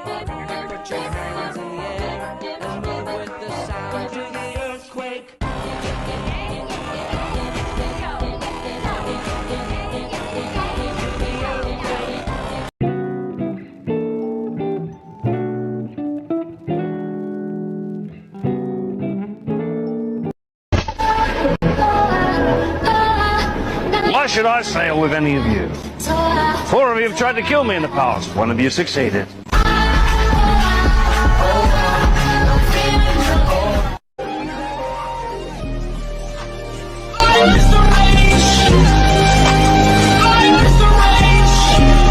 Put your hands in the air and move with the sound to the earthquake. Why should I sail with any of you? 4 of you have tried to kill me in the past. 1 of you succeeded.